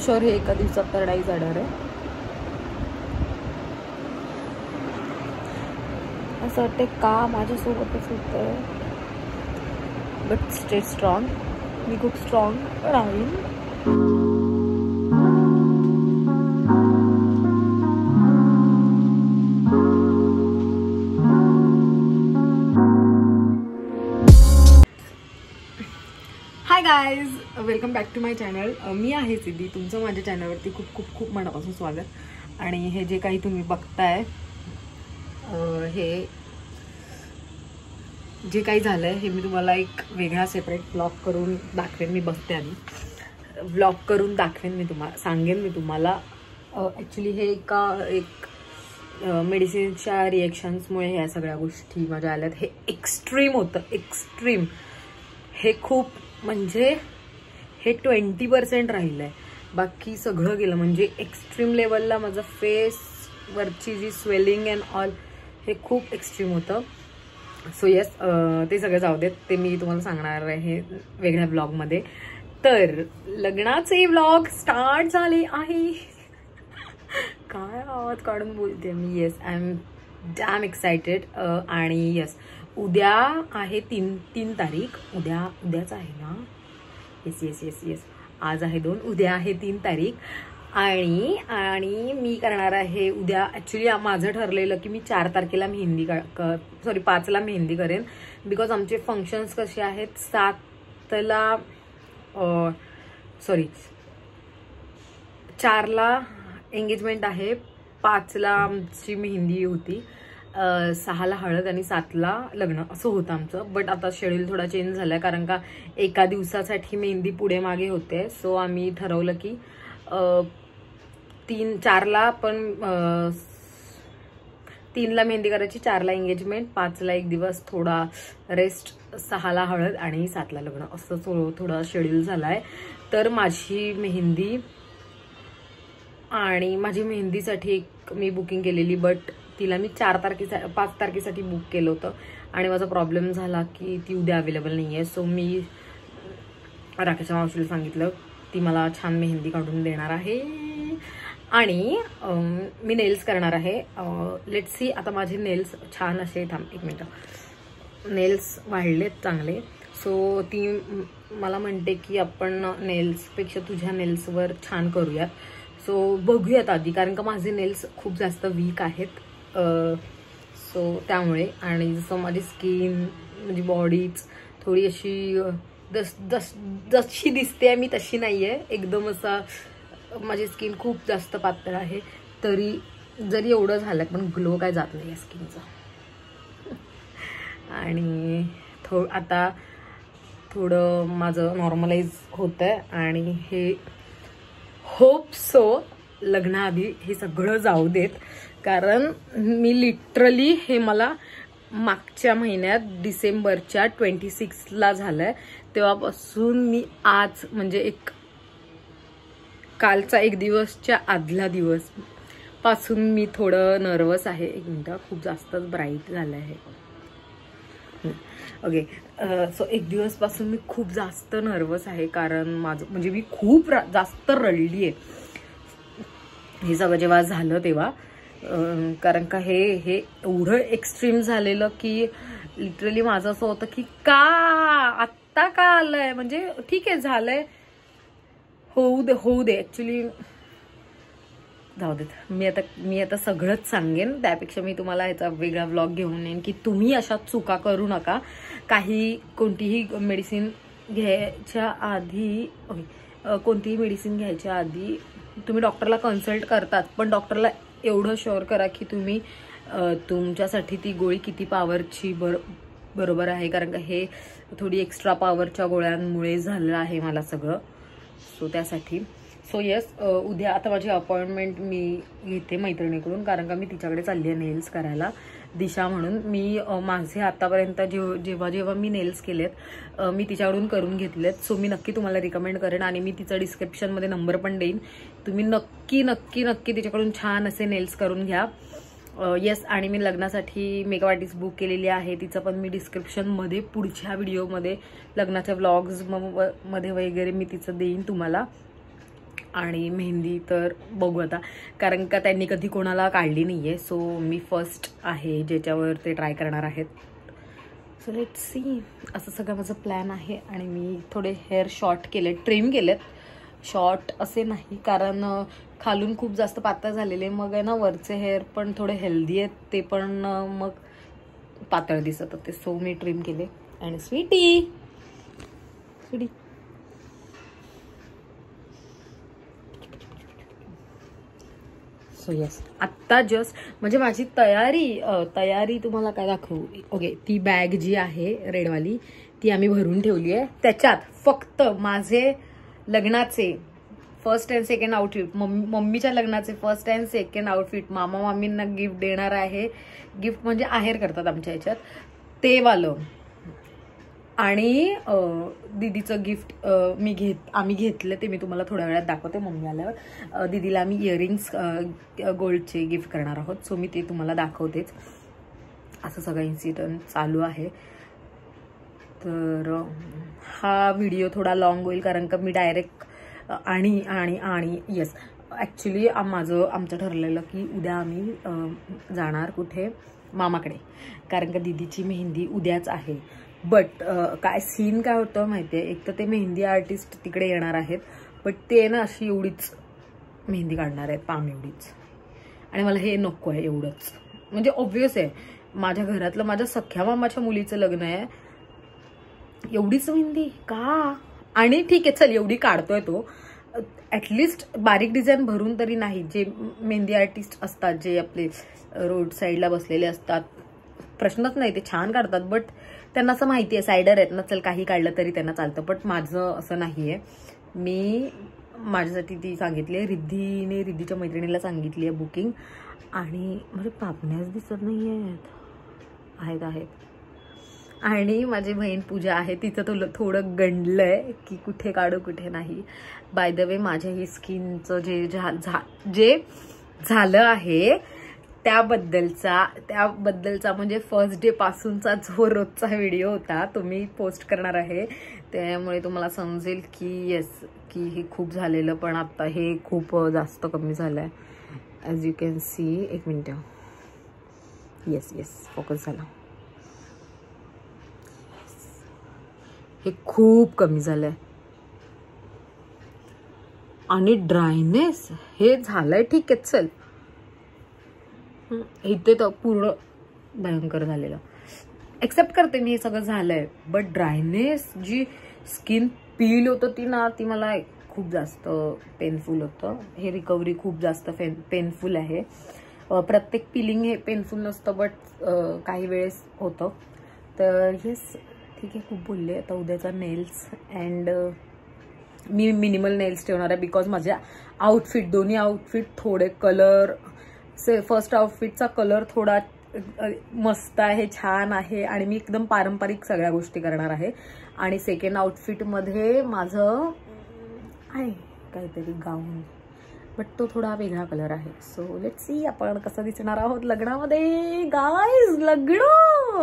Sure हे एका दिवसात तर नाही जाणार आहे. असं वाटतं का माझ्यासोबतच होतं. But stay strong. मी खूप स्ट्रॉंग राहील. Hi guys, welcome back to my channel. मी आहे सिद्धी. तुमचं माझ्या चॅनलवरती खूप खूप खूप मनापासून स्वागत. आणि हे जे काही तुम्ही बघताय, हे जे काही झालंय हे मी तुम्हाला एक वेगळा सेपरेट ब्लॉग करून दाखवेन. मी बघते आणि ब्लॉग करून दाखवेन. मी तुम्हाला सांगेन. मी तुम्हाला ॲक्च्युली हे एक मेडिसिनच्या रिएक्शन्समुळे ह्या सगळ्या गोष्टी माझ्या आल्यात. हे एक्स्ट्रीम होतं, एक्स्ट्रीम. हे खूप म्हणजे हे 20% राहिलं आहे, बाकी सगळं गेलं. म्हणजे एक्स्ट्रीम लेवलला माझं फेसवरची जी स्वेलिंग अँड ऑल हे खूप एक्स्ट्रीम होतं. सो येस, ते सगळं जाऊ देत, ते मी तुम्हाला सांगणार आहे वेगळ्या ब्लॉगमध्ये. तर लग्नाचे ब्लॉग स्टार्ट झाले आहे. काय आवाज काढून बोलते मी. Yes, I am damn excited. आणि येस, उद्या आहे 3 तारीख. उद्याच आहे ना. येस येस येस येस, आज आहे 2, उद्या आहे 3 तारीख. आणि मी करणार आहे उद्या. ॲक्च्युली माझं ठरलेलं की मी 4 तारखेला मेहंदी 5ला मेहंदी करेन. बिकॉज आमचे फंक्शन्स कसे आहेत, 4ला एंगेजमेंट आहे, 5ला आमची मेहंदी होती, 6ला हळद आणि 7ला लग्न असं होतं आमचं. बट आता शेड्यूल थोडा चेंज झालाय, कारण का एका दिवसासाठी मेहंदी पुढे मागे होते. सो आम्ही ठरवलं की 4ला पण 3ला मेहंदी करायची, 4ला एंगेजमेंट, 5ला एक दिवस थोडा रेस्ट, 6ला हळद आणि 7ला लग्न असं थोडा शेड्यूल झालाय. तर माझी मेहंदीसाठी एक मी बुकिंग केलेली, बट तिला मी 5 तारखेसाठी बुक केलं होतं. आणि माझा प्रॉब्लेम झाला की ती उद्या अवेलेबल नाही आहे. सो मी राकेशच्या मावशीला सांगितलं, ती मला छान मेहंदी काढून देणार आहे. आणि मी नेल्स करणार आहे. Let's see. आता माझे नेल्स छान असे, एक मिनटं, नेल्स वाढलेत चांगले. सो ती मला म्हणते की आपण नेल्सपेक्षा तुझ्या नेल्सवर छान करूयात. सो बघूयात आधी, कारण का माझे नेल्स खूप जास्त वीक आहेत. सो त्यामुळे. आणि जसं माझी स्किन म्हणजे बॉडीच थोडी अशी जशी दिसते मी तशी नाही आहे. एकदम असा माझी स्किन खूप जास्त पातळ आहे. जरी एवढं झालं पण ग्लो काय जात नाही आहे स्किनचा. आणि आता थोडं माझं नॉर्मलाइज होत आहे. आणि हे होप सो लग्नाआधी हे सगळं जाऊ देत, कारण मी लिटरली हे मला मागच्या महिन्यात डिसेंबरच्या 26ला झालंय. तेव्हापासून मी आज म्हणजे कालचा एक दिवसच्या आदला दिवस पासून मी थोडं नर्वस आहे. एक मिनिट, खूप जास्तच ब्राईट झालं आहे. ओके. सो एक दिवसपासून मी खूप जास्त नर्वस आहे, कारण म्हणजे मी खूप जास्त रडली आहे हे सगळं जेव्हा झालं तेव्हा. कारण का हे एवढं एक्स्ट्रीम झालेलं की लिटरली माझं असं होतं की आत्ता का आलंय. म्हणजे ठीक आहे, झालंय, होऊ दे. ऍक्च्युली जाऊ देत. मी आता सगळंच सांगेन. त्यापेक्षा मी तुम्हाला याचा वेगळा व्लॉग घेऊन येईन की तुम्ही अशा चुका करू नका. कोणतीही मेडिसिन घ्यायच्या आधी तुम्ही डॉक्टरला कन्सल्ट करतात, पण डॉक्टरला एवढं शुअर करा की तुम्ही तुमच्यासाठी ती गोळी किती पॉवरची बरोबर आहे. कारण का हे थोडी एक्स्ट्रा पॉवरच्या गोळ्यांमुळे झालं आहे मला सगळं. सो त्यासाठी. सो येस, उद्या आता माझी अपॉइंटमेंट मी घेते मैत्रिणीकडून, कारण का मी तिच्याकडे चालली आहे नेल्स करायला, दिशा म्हणून. मी माझे आतापर्यंत जेव्हा मी नेल्स केलेत मी तिच्याकडून करून घेतलेत. सो मी नक्की तुम्हाला रिकमेंड करेन. आणि मी तिचा डिस्क्रिप्शनमध्ये नंबर पण देईन. तुम्ही नक्की नक्की नक्की तिच्याकडून छान असे नेल्स करून घ्या. येस. आणि मी लग्नासाठी मेकअप आर्टिस्ट बुक केलेली आहे. तिचं पण मी डिस्क्रिप्शनमध्ये पुढच्या व्हिडिओमध्ये लग्नाच्या व्लॉग्स मध्ये वगैरे मी तिचं देईन तुम्हाला. आणि मेहंदी तर बघू आता, कारण का त्यांनी कधी कोणाला काढली नाही आहे. सो मी फर्स्ट आहे ज्याच्यावर ते ट्राय करणार आहेत. So let's see. असं सगळं माझं प्लॅन आहे. आणि मी थोडे हेअर शॉर्ट केले, ट्रिम केलेत. शॉर्ट असे नाही, कारण खालून खूप जास्त पातळ झालेले, मग आहे ना वरचे हेअर पण थोडे हेल्दी आहेत, ते पण मग पातळ दिसत होते. सो मी ट्रिम केले. आणि स्वीटी सो येस, आत्ता जस्ट म्हणजे माझी तयारी तुम्हाला काय दाखवू. ओके, ती बॅग जी आहे रेडवाली ती आम्ही भरून ठेवली आहे. त्याच्यात फक्त माझे लग्नाचे फर्स्ट अँड सेकंड आउटफिट, मम्मीच्या लग्नाचे फर्स्ट अँड सेकंड आउटफिट मामा मामींना गिफ्ट देणार आहे. गिफ्ट म्हणजे आहेर करतात आमच्या ह्याच्यात, ते वालं. आणि दीदीचं गिफ्ट आम्ही घेतलं, ते मी तुम्हाला थोड्या वेळात दाखवते. मम्मी आल्यावर दीदीला आम्ही इयरिंग्स गोल्डचे गिफ्ट करणार आहोत. सो मी ते तुम्हाला दाखवतेच. असं सगळं इन्सिडेंट चालू आहे. तर हा व्हिडिओ थोडा लॉंग होईल, कारण का मी डायरेक्ट आणि येस, ॲक्च्युली आमचं ठरलेलं की उद्या आम्ही जाणार कुठे, मामाकडे, कारण का दीदीची मेहंदी उद्याच आहे. बट काय सीन काय होतं माहिती आहे, एक तर ते मेहंदी आर्टिस्ट तिकडे येणार आहेत, बट ते ना अशी एवढीच मेहंदी काढणार आहेत, पाम एवढीच. आणि मला हे नको आहे एवढंच. म्हणजे ऑब्व्हियस आहे, माझ्या घरातलं माझ्या सख्या मामाच्या मुलीचं लग्न आहे, एवढीच मेहंदी का? आणि ठीक आहे चल, एवढी काढतोय तो, ॲटलिस्ट बारीक डिझाईन भरून तरी नाही. जे मेहंदी आर्टिस्ट असतात, जे आपले रोड साईडला बसलेले असतात, प्रश्नच नाही, ते छान काढतात. बट त्यांना असं माहिती आहे सायडर आहेत ना, चल काही काढलं तरी त्यांना चालतं. बट माझं असं नाही आहे. मी माझ्यासाठी ती सांगितली आहे, रिद्धीच्या मैत्रिणीला सांगितली आहे बुकिंग. आणि म्हणजे पापण्याच दिसत नाही आहेत. आणि माझी बहीण पूजा आहे, तिचं थोडं गंडलंय की कुठे काढू कुठे नाही. बाय द वे, माझ्या ही स्किनचं जे झालं आहे त्याबद्दलचा म्हणजे फर्स्ट डे पासूनचा जो रोजचा व्हिडिओ होता तो मी पोस्ट करणार आहे. त्यामुळे तुम्हाला समजेल की येस, की हे खूप झालेलं, पण आता हे खूप जास्त कमी झालं आहे. As you can see. एक मिनिट. येस फोकस झाला. हे खूप कमी झालंय. आणि ड्रायनेस हे झालंय, ठीक आहे चल, इथे तर पूर्ण भयंकर झालेलं, एक्सेप्ट करते मी, हे सगळं झालंय. बट ड्रायनेस, जी स्किन पील होतं ती मला खूप जास्त पेनफुल होतं. हे रिकव्हरी खूप जास्त पेनफुल आहे. प्रत्येक पिलिंग हे पेनफुल नसतं, बट काही वेळेस होतं. तर येस, ठीक आहे, खूप बोलले. आता उद्याचा nails, and me minimal nails ठेवणार आहे, बिकॉज माझ्या दोन्ही आउटफिट थोडे कलर, फर्स्ट आउटफिटचा कलर थोडा मस्त आहे, छान आहे, आणि मी एकदम पारंपरिक सगळ्या गोष्टी करणार आहे. आणि सेकंड आउटफिटमध्ये माझं आहे काहीतरी गाऊन, बट तो थोडा वेगळा कलर आहे. सो लेट्स सी आपण कसं दिसणार आहोत लग्नामध्ये. गाईज, लग्न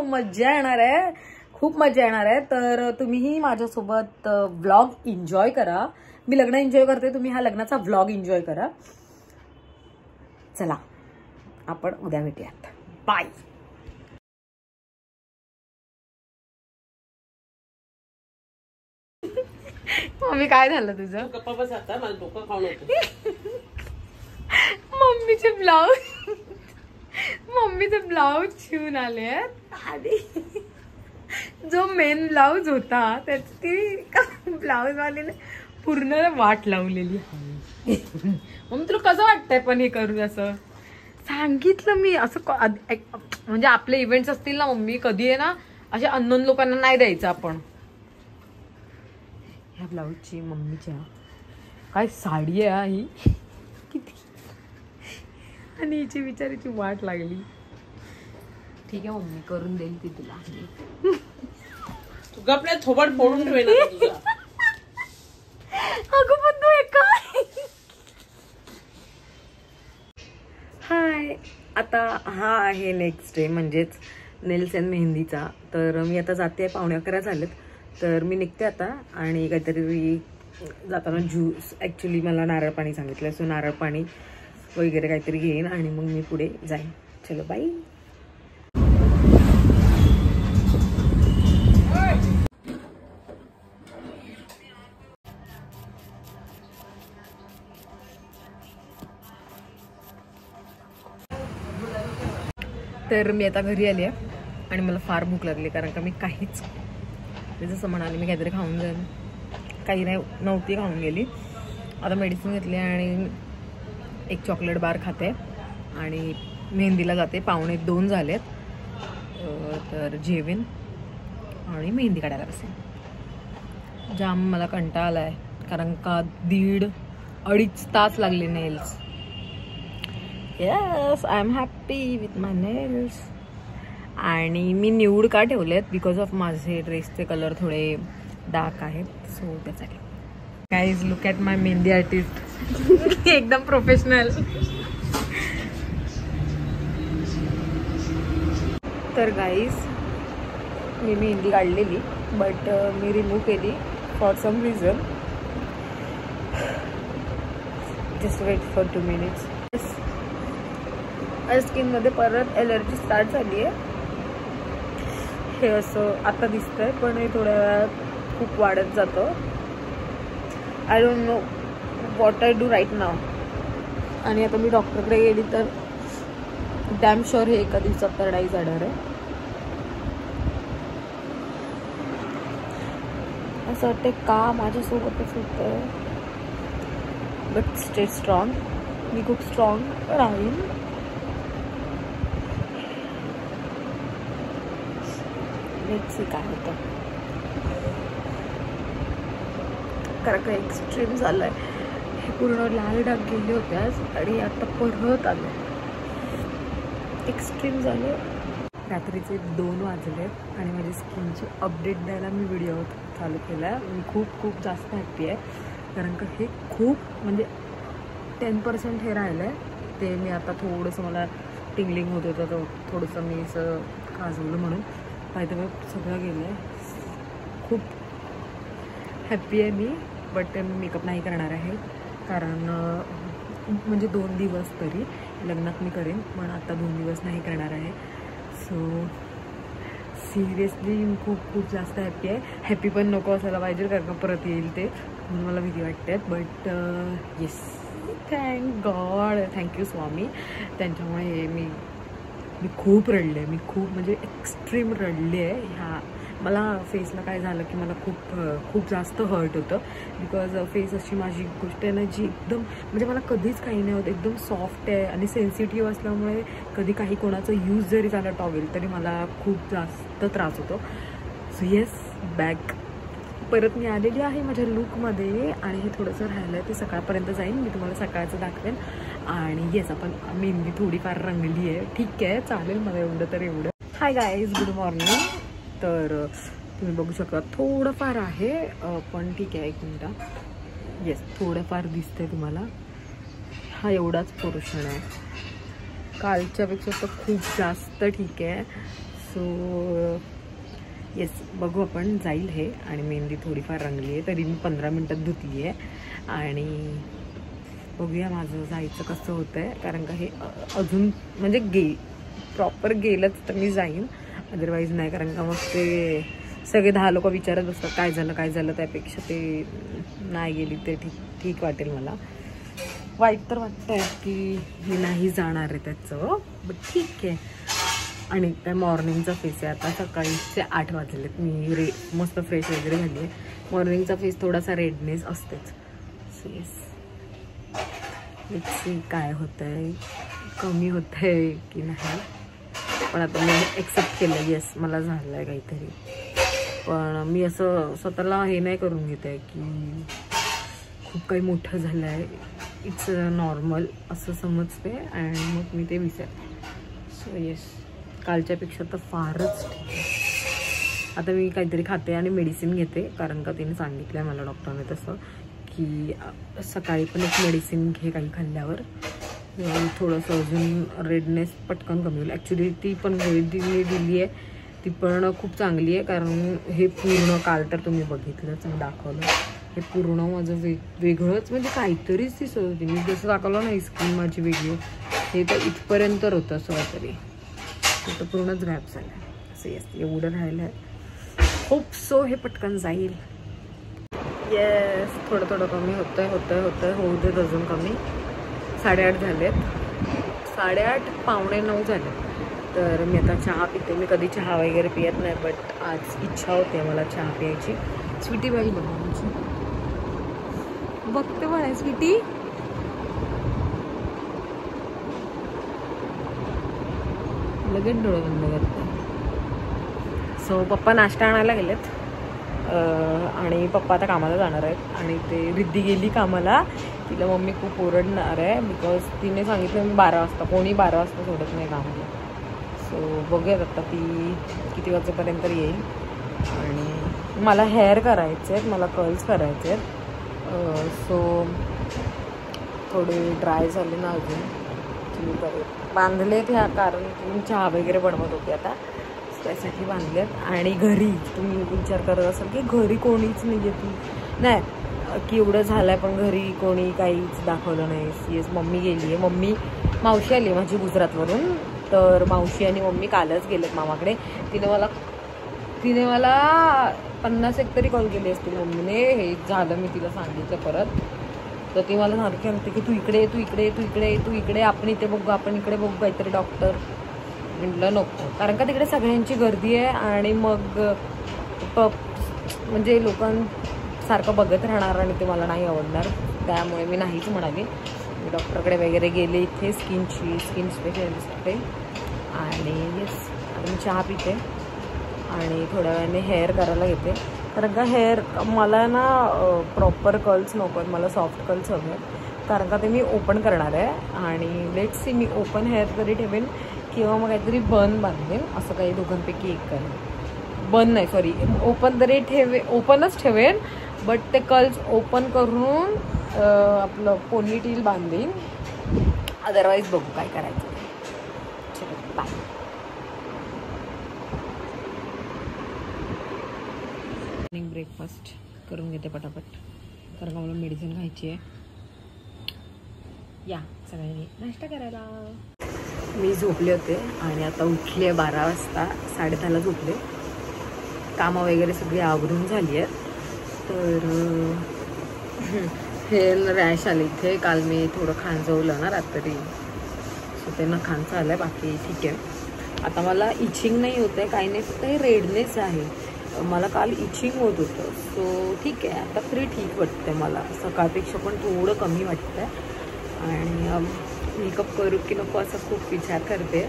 मज्जा येणार आहे, खूप मजा येणार आहे. तर तुम्हीही माझ्यासोबत व्लॉग एन्जॉय करा. मी लग्न एन्जॉय करते, तुम्ही हा लग्नाचा व्लॉग एन्जॉय करा. चला आपण उद्या भेटूयात. बाय. मम्मी काय झालं तुझं? गप्पा बस आता, मला डोकं खाऊन होतं. मम्मीचे ब्लाऊज शिवून आले आधी. जो मेन ब्लाऊज होता त्याची ती ब्लाऊज वालीने पूर्ण वाट लावलेली. मग तुला कसं वाटतंय पण हे करू? असं सांगितलं मी, असं म्हणजे आपले इव्हेंट्स असतील ना मम्मी, कधी आहे ना अशा अननोन लोकांना नाही द्यायचं आपण. ह्या ब्लाऊजची मम्मीच्या काय साडी आहे ही किती, आणि हिची बिचारीची वाट लागली. ठीक आहे मम्मी, करून देईल ती तुला. तू आपल्या थोबड फोडून ठेवेल तुझा. अगं पण तू काय. हाय, आता हा आहे नेक्स्ट डे, म्हणजेच नेल्स अँड मेहंदीचा. तर मी आता जाते, 11:15 झालेत, तर मी निघते आता. आणि काहीतरी जाताना ज्यूस, ॲक्च्युली मला नारळ पाणी सांगितलं, सो नारळ पाणी वगैरे काहीतरी घेईन आणि मग मी पुढे जाईन. चलो बाय. तर मी आता घरी आली आहे आणि मला फार भूक लागली, कारण का मी काहीच जसं म्हणाले मी काहीतरी खाऊन जाईन, काही नव्हती खाऊन गेली. आता मेडिसिन घेतली आणि एक चॉकलेट बार खाते आणि मेहंदीला जाते. 1:45 झालेत, तर जेवेन आणि मेहंदी काढायला बसेन. जाम मला कंटाळा आला आहे, कारण का 1.5-2.5 तास लागले nails. Yes, I am happy with my nails. आणि मी न्यूड का ठेवलेत, बिकॉज ऑफ माझे ड्रेसचे कलर थोडे डार्क आहेत, सो त्यासाठी. Guys look at my mehndi artist. एकदम प्रोफेशनल. तर गाईज मी मेहंदी काढलेली, बट मी रिमूव्ह केली for some reason. Just wait for 2 minutes. स्किनमध्ये परत एलर्जी स्टार्ट झाली आहे. हे असं आता दिसतंय, पण हे थोड्या वेळात खूप वाढत जातं. I don't know what I do right now. आणि आता मी डॉक्टरकडे गेली तर डॅम शुअर हे एका दिवसात तर नाही जाणार आहे. असं वाटतं का माझ्यासोबतच होतं. But stay strong. मी खूप स्ट्रॉंग राहीन. लेट्स सी काय होतं. कारण का एक्स्ट्रीम झालं आहे. हे पूर्ण लाल डाग गेले होते आज आणि आता परत आले. एक्स्ट्रीम झाले. रात्रीचे 2 वाजले आणि माझी स्किनची अपडेट द्यायला मी व्हिडिओ चालू केला आहे. मी खूप जास्त हॅप्पी आहे, कारण का हे खूप म्हणजे 10% हे राहिलं आहे. ते मी आता थोडंसं मला टिंगलिंग होत होतं, तर थोडंसं मी असं खाजवलं म्हणून फायदा सगळं गेलं आहे. खूप हॅप्पी आहे मी. बट मेकअप नाही करणार आहे, कारण म्हणजे 2 दिवस तरी लग्नात मी करेन, पण आता 2 दिवस नाही करणार आहे. सो सिरियसली मी खूप जास्त हॅप्पी आहे. हॅप्पी पण नको असायला पाहिजे, कारण का परत येईल ते, म्हणून मला भीती वाटते. But yes, thank God, thank you Swami. त्यांच्यामुळे मी खूप रडले. मी खूप म्हणजे एक्स्ट्रीम रडले आहे. ह्या मला फेसला काय झालं की मला खूप जास्त हर्ट होतं, बिकॉज फेस अशी माझी गोष्ट आहे ना जी एकदम म्हणजे मला कधीच काही नाही होत. एकदम सॉफ्ट आहे आणि सेन्सिटिव्ह असल्यामुळे कधी काही कोणाचं यूज जरी झालं टॉवेल तरी मला खूप जास्त त्रास होतो. सो येस, बॅक परत मी आलेली आहे माझ्या लुकमध्ये आणि हे थोडंसं राहिलं आहे, ते सकाळपर्यंत जाईन. मी तुम्हाला सकाळचं दाखवेन. आणि येस, आपण मेहंदी थोडीफार रंगली आहे. ठीक आहे, चालेल मला एवढं तर एवढं. Hi guys, good morning. तर तुम्ही बघू शकता थोडंफार आहे, पण ठीक आहे. 1 मिनटं. येस, थोडंफार दिसतंय तुम्हाला. हा एवढाच पोर्शन आहे. कालच्यापेक्षा तर खूप जास्त ठीक आहे. सो येस, बघू आपण, जाईल हे. आणि मेहंदी थोडीफार रंगली आहे, तरी मी 15 मिनटात धुतली आहे. आणि बघूया माझं जायचं कसं होतं आहे, कारण का हे अजून म्हणजे प्रॉपर गेलंच तर मी जाईन, अदरवाईज नाही. कारण का मग ते सगळे 10 लोक विचारत असतात काय झालं, त्यापेक्षा ते नाही गेली ते ठीक वाटेल. मला वाईट तर वाटतं आहे की हे नाही जाणार आहे त्याचं, बट ठीक आहे. आणि काय मॉर्निंगचा फेस आहे. आता सकाळीचे 8 वाजलेत. मी मस्त फ्रेश वगैरे झाली आहे. मॉर्निंगचा फेस थोडासा रेडनेस असतेच. सो येस, लेट्स सी काय होतं आहे, कमी होतं आहे की नाही. पण आता मी एक्सेप्ट केलं, येस मला झालं आहे काहीतरी. पण मी असं स्वतःला हे नाही करून घेत आहे की खूप काही मोठं झालं आहे. इट्स नॉर्मल असं समजते आणि मग मी ते विसरते. सो येस, कालच्यापेक्षा तर फारच ठीक आहे. आता मी काहीतरी खाते आणि मेडिसिन घेते, कारण का तिने सांगितलं आहे मला डॉक्टरने तसं की सकाळी पण एक मेडिसिन घे काही खाल्ल्यावर, थोडंसं अजून रेडनेस पटकन कमी होईल. ॲक्च्युली ती पण गोळी दिली आहे, ती पण खूप चांगली आहे. कारण हे पूर्ण काल तर तुम्ही बघितलंच, मी दाखवलं हे पूर्ण माझं वेगळंच म्हणजे काहीतरीच दिसत होती. मी जसं दाखवलं नाही स्किन माझी वेगळी, हे तर इथपर्यंत होतं असं काहीतरी, हे तर पूर्णच गायब झालं. असं येस एवढं राहिलं आहे. होप सो हे पटकन जाईल. येस थोडं थोडं कमी होतंय होऊ देत अजून कमी. 8:30 झालेत, 8:30 पावणे 9 झाले. तर मी आता चहा पिते. मी कधी चहा वगैरे पियत नाही, बट आज इच्छा होते मला चहा प्यायची. स्वीटी बाई बघा आमची बघते म्हणे, स्वीटी लगेच डोळे बंद करते. सो पप्पा नाश्ता आणायला गेलेत आणि पप्पा आता कामाला जाणार आहेत. आणि ते रिद्धी गेली कामाला, तिला मम्मी खूप ओरडणार आहे बिकॉज तिने सांगितलं मी 12 वाजता, कोणी 12 वाजता सोडत नाही कामाला. सो बघूयात आता ती किती वाजेपर्यंत येईल. आणि मला हेअर करायचे आहेत, मला कर्ल्स करायचे आहेत. सो थोडे ड्राय झाले ना अजून, तुम्ही बांधलेत ह्या, कारण तुम्ही चहा वगैरे बनवत होते आता त्यासाठी बांधलेत. आणि घरी तुम्ही विचार करत असाल की घरी कोणीच नाही आहे, नाही की एवढं झालं आहे पण घरी कोणी काहीच दाखवलं नाही. येस मम्मी गेली आहे, मावशी आली माझी गुजरातवरून. तर मावशी आणि मम्मी कालच गेलेत मामाकडे. तिने मला 50 तरी कॉल केली असतील मम्मीने. हे झालं मी तिला सांगितलं परत, तर ती मला सारखी म्हणते की तू इकडे आपण इथे बघू, आपण इकडे बघू काहीतरी डॉक्टर. म्हटलं नको, कारण का तिकडे सगळ्यांची गर्दी आहे आणि मग म्हणजे लोकांसारखं बघत राहणार आणि ते मला नाही आवडणार. त्यामुळे मी नाहीच म्हणाली. मी डॉक्टरकडे वगैरे गेले इथे स्किन स्पेशलिस्टकडे. आणि येस आता मी चहा पिते आणि थोड्या वेळाने हेअर करायला घेते. कारण का हेअर मला ना प्रॉपर कर्ल्स नको आहेत, मला सॉफ्ट कर्ल्स हवे आहेत. कारण का ते मी ओपन करणार आहे आणि let's see me open hair तरी ठेवेन किंवा मग काहीतरी बन बांधेन, असं काही दोघांपैकी एक करेन. बन नाही सॉरी, ओपन तरी ओपनच ठेवेन, बट ते कर्ल्स ओपन करून आपलं पोनीटेल बांधेन. अदरवाईज बघू काय करायचं. चलो बाय. मॉर्निंग ब्रेकफास्ट करून घेते पटापट, कारण मला मेडिसिन खायची आहे. या सगळ्यांनी नाश्ता करायला. मी झोपले होते आणि आता उठले 12 वाजता, 10:30ला झोपले. कामं वगैरे सगळी आवरून झाली आहेत. तर हे रॅश आले इथे. काल मी थोडं खांजवलं ना रात्री, सो ते नखांचं आलं आहे, बाकी ठीक आहे. आता मला इचिंग नाही होत आहे, काही नाही, फक्त हे रेडनेस आहे. मला काल इचिंग होत होतं, सो ठीक आहे आता तरी ठीक वाटतं मला. सकाळपेक्षा पण थोडं कमी वाटतं आहे. आणि मेकअप करू की नको असं खूप विचार करते,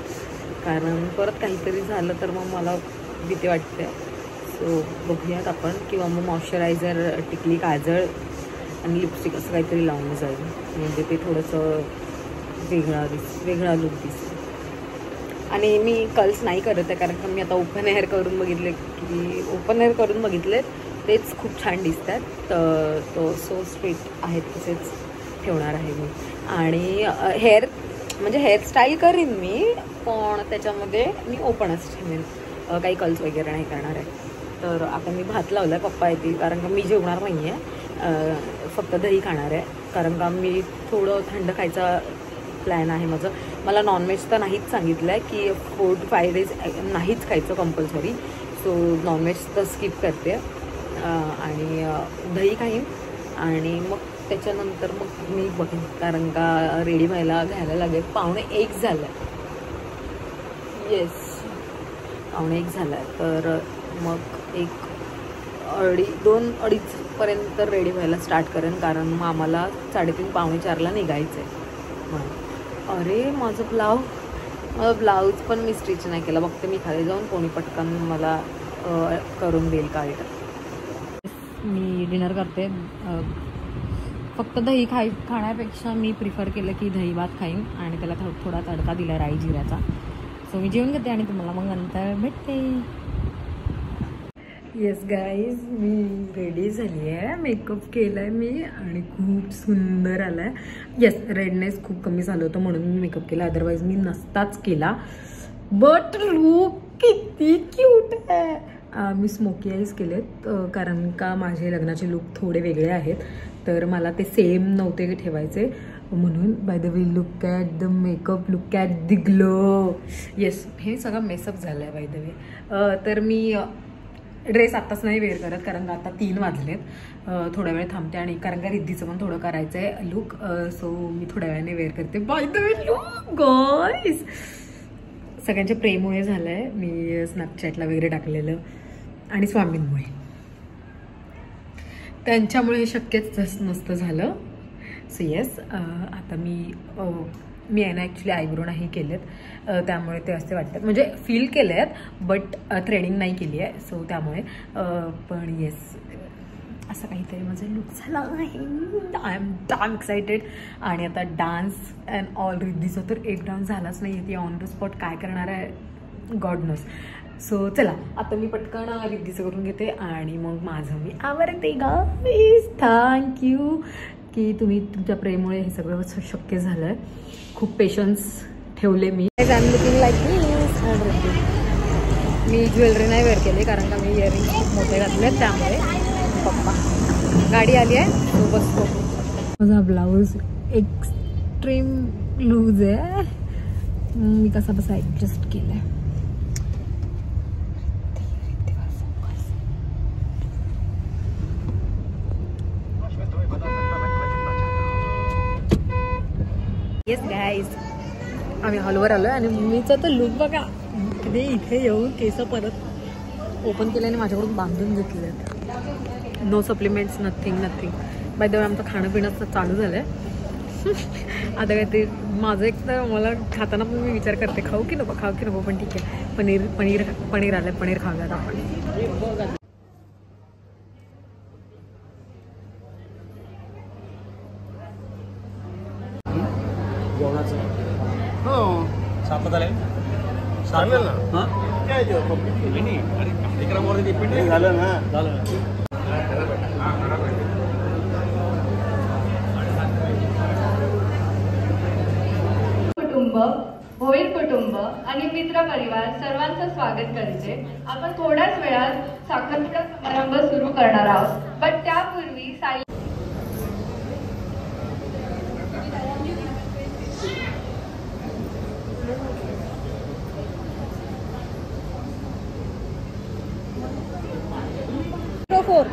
कारण परत काहीतरी झालं तर मग मला भीती वाटते. सो बघूयात आपण, किंवा मग मॉइश्चरायझर, टिकली, काजळ आणि लिपस्टिक असं काहीतरी लावून जाईल, म्हणजे ते थोडंसं वेगळा लुक दिसेल. आणि मी कर्ल्स नाही करत आहे, कारण का मी आता ओपन हेअर करून बघितले तेच खूप छान दिसतात. तर तो सो स्ट्रेट आहेत तसेच ठेवणार आहे मी. आणि हेअरस्टाईल करीन मी, पण त्याच्यामध्ये मी ओपनच ठेवेन, काही कर्ल्स वगैरे नाही करणार आहे. तर आता मी भात लावला आहे, पप्पा येतील, कारण का मी जेवणार नाही आहे, फक्त दही खाणार आहे. कारण का मी थोडं थंड खायचा प्लॅन आहे माझं. मला नॉनव्हेज तर नाहीच सांगितलं आहे की 4 to 5 days नाहीच खायचं कंपल्सरी. सो नॉनव्हेज तर स्किप करते आणि दही खाईन. आणि मग त्याच्यानंतर मग मी बघेन, कारण का रेडी व्हायला घ्यायला लागेल. 1:45 झालं आहे. येस 1:45 झालं आहे. तर मग 2-2:30पर्यंत रेडी व्हायला स्टार्ट करेन, कारण मग आम्हाला 3:30-4:45ला निघायचं आहे म्हणून. अरे माझा ब्लाऊज पण मी स्टिच नाही केला. बघते मी खाली जाऊन कोणी पटकन मला करून देईल का. मी डिनर करते. फक्त दही खाण्यापेक्षा मी प्रिफर केलं की दही भात खाईन आणि त्याला थोडा तडका दिला राई जिऱ्याचा. सो मी जेवून घेते आणि तुम्हाला मग नंतर भेटते. येस गाईज, मी रेडी झाली आहे, मेकअप केला आहे मी आणि खूप सुंदर आला आहे. येस, रेडनेस खूप कमी झालं होतं म्हणून मी मेकअप केला, अदरवाईज मी नसताच केला. बट लुक किती क्यूट आहे. मी स्मोकी आईज केलेत कारण का माझे लग्नाचे लुक थोडे वेगळे आहेत, तर मला ते सेम नव्हते ठेवायचे म्हणून. Bye the way, look at the makeup, look at the glow. Yes, हे सगळं मेसअप झालं आहे बाय द वे. तर मी ड्रेस आत्ताच नाही वेअर करत कारण आता 3 वाजलेत. थोड्या वेळ थांबते आणि कारण का रिद्धीचं पण थोडं करायचं आहे लुक, सो मी थोड्या वेळाने वेअर करते. Bye the way look guys, सगळ्यांच्या प्रेममुळे झालं आहे, मी स्नॅपचॅटला वगैरे टाकलेलं आणि स्वामींमुळे, त्यांच्यामुळे हे शक्यच नसतं झालं. सो येस, आता मी आहे ना ॲक्च्युली आयब्रो नाही केलेत, त्यामुळे ते असे वाटतात, म्हणजे फील केले आहेत बट थ्रेडिंग नाही केली आहे, सो त्यामुळे. पण येस, असं काहीतरी माझं लुक झाला आहे. I am damn excited. आणि आता डान्स अँड ऑल, रिद्धीचा तर एक डान्स झालाच नाही आहे, ती ऑन द स्पॉट काय करणार आहे गॉड नोस. सो चला, आता मी पटकन रिद्धीचं करून घेते आणि मग माझं मी आवडते गाईज. थँक्यू की तुम्ही तुमच्या प्रेममुळे हे सगळं शक्य झालं आहे. खूप पेशन्स ठेवले मी. लुकिंग लाईक मी ज्वेलरी नाही वेअर केली कारण का मी इयरिंग खूप मोठे घातले, त्यामुळे. पप्पा गाडी आली आहे, तो बसतो. माझा ब्लाऊज एक्स्ट्रीम लूज आहे, मी कसा बसा ॲडजस्ट केलं आहे. येस गाईज, आम्ही हॉलवर आलो आहे आणि मम्मीचा तर लुक बघा. कधी इथे येऊन केस परत ओपन केले आणि माझ्याकडून बांधून घेतले आहेत. No supplements, nothing. By the way, आमचं खाणं पिणं चालू झालं आहे. आता काय ते माझं एक तर मला खाताना पण मी विचार करते खाऊ की नको, पण ठीक आहे. पनीर आलं, पनीर खाऊयात आपण. हो, सापत आले चालेल ना. काय कार्यक्रमावरती डिपेंड झालं ना. कुटुंब, होईल कुटुंब आणि मित्र परिवार सर्वांचं स्वागत करते. आपण थोड्याच वेळात साखरपुडा समारंभ सुरू करणार आहोत, पण त्यापूर्वी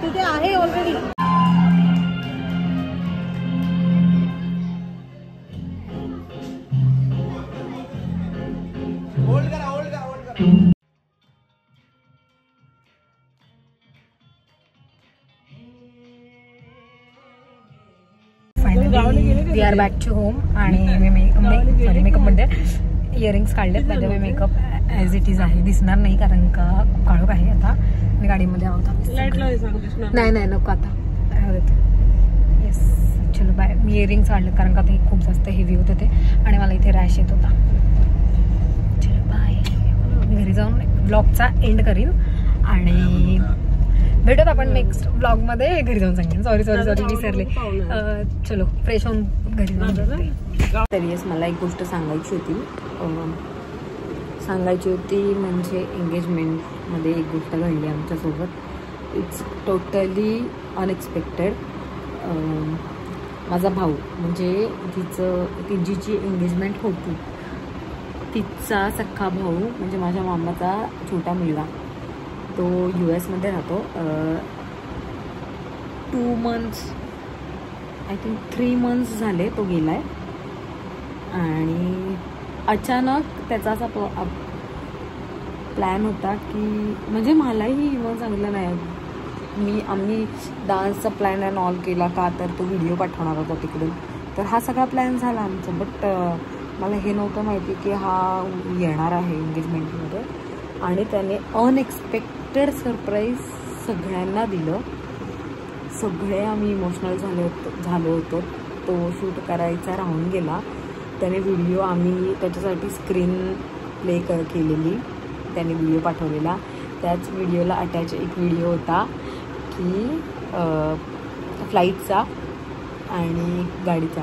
तिथे आहे already. Finally we are back to home आणि मेकअप म्हणजे इयरिंग्स काढलेत. माझ्या मेकअप ॲज इट इज आहे, दिसणार नाही कारण का काळोख आहे. आता मी गाडीमध्ये आहोत. नाही नको आता. येस, चलो बाय. मी इयरिंग्स काढलेत कारण का ते खूप जास्त हेवी होते ते आणि मला इथे रॅश येत होता. चलो बाय. मी घरी जाऊन ब्लॉगचा एंड करीन आणि भेटत आपण नेक्स्ट ब्लॉगमध्ये. घरी जाऊन सांगेन. सॉरी विसरले. चलो फ्रेश होऊन घरी जाऊन भेटते. तर येस, मला एक गोष्ट सांगायची होती म्हणजे एंगेजमेंटमध्ये एक गोष्ट घडली आमच्यासोबत. It's totally unexpected. माझा भाऊ म्हणजे तिची जी एंगेजमेंट होती तिचा सख्खा भाऊ म्हणजे माझ्या मामाचा छोटा मुलगा, तो US मध्ये राहतो. 2 months आय थिंक 3 months झाले तो गेला आहे आणि अचानक त्याचा असा प्लॅन होता की म्हणजे मलाही इव्हन सांगितलं नाही. आम्ही डान्सचा प्लॅन अँड ऑल केला का तर तो व्हिडिओ पाठवणार होता तिकडून. तर हा सगळा प्लॅन झाला आमचा, बट मला हे नव्हतं माहिती की हा येणार आहे एंगेजमेंटमध्ये. आणि त्याने अनएक्सपेक्टेड सरप्राईज सगळ्यांना दिलं. सगळे आम्ही इमोशनल झालो होतो. तो शूट करायचा राहून गेला. त्याने व्हिडिओ आम्ही त्याच्यासाठी स्क्रीन प्ले केलेली, त्याने व्हिडिओ पाठवलेला. त्याच व्हिडिओला अटॅच एक व्हिडिओ होता की फ्लाईटचा आणि गाडीचा.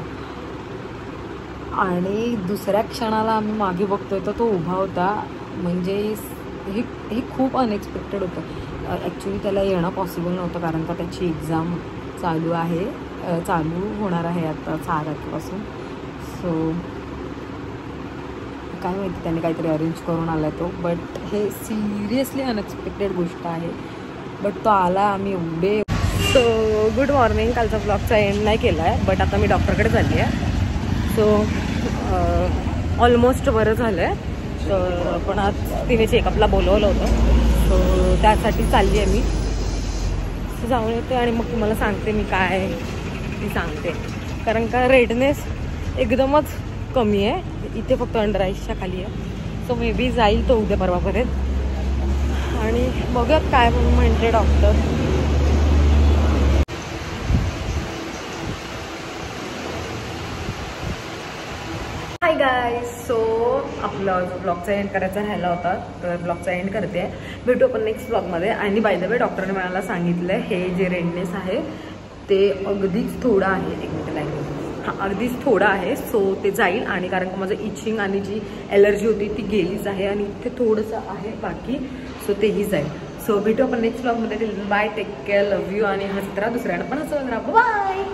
आणि दुसऱ्या क्षणाला आम्ही मागे बघतोय तर तो उभा होता. म्हणजे हे खूप अनएक्सपेक्टेड होतं. ॲक्च्युली त्याला येणं पॉसिबल नव्हतं कारण का त्याची एक्झाम चालू आहे, चालू होणार आहे आता 6 तारखेपासून. सो काय माहिती त्याने काहीतरी अरेंज करून आला तो, बट हे सिरियसली अनएक्सपेक्टेड गोष्ट आहे. बट तो आला, आम्ही एवढे. So good morning. कालचा व्लॉगचा एंड नाही केला आहे, बट आता मी डॉक्टरकडे चालली आहे. सो ऑलमोस्ट बरं झालं आहे. तर पण आज तिने चेकअपला बोलवलं होतं, सो त्यासाठी चालली आहे मी. सो जाऊन येते आणि मग तुम्हाला सांगते मी काय ती सांगते. कारण का रेडनेस एकदमच कमी आहे इथे, फक्त अंडर आईसच्या खाली आहे. सो मे बी जाईल तो उद्या परवापर्यंत आणि बघूयात काय म्हणते डॉक्टर. Hi guys. सो आपला ब्लॉगचा एंड करायचा राहिला होता, तर ब्लॉगचा एंड करते आहे. भेटू आपण नेक्स्ट ब्लॉगमध्ये. आणि बाय द वे डॉक्टरने मला सांगितलं आहे हे जे रेडनेस आहे ते अगदीच थोडं आहे. एक मिनिट लाईन. हां, अगदीच थोडं आहे. सो ते जाईल. आणि कारण का माझं इचिंग आणि जी ॲलर्जी होती ती गेलीच आहे आणि इथे थोडंसं आहे बाकी, सो तेही जाईल. सो भेटू आपण नेक्स्ट ब्लॉगमध्ये. Bye, take care, love you आणि हसत राहा, दुसऱ्यांना पण हसवत राहा. बाय.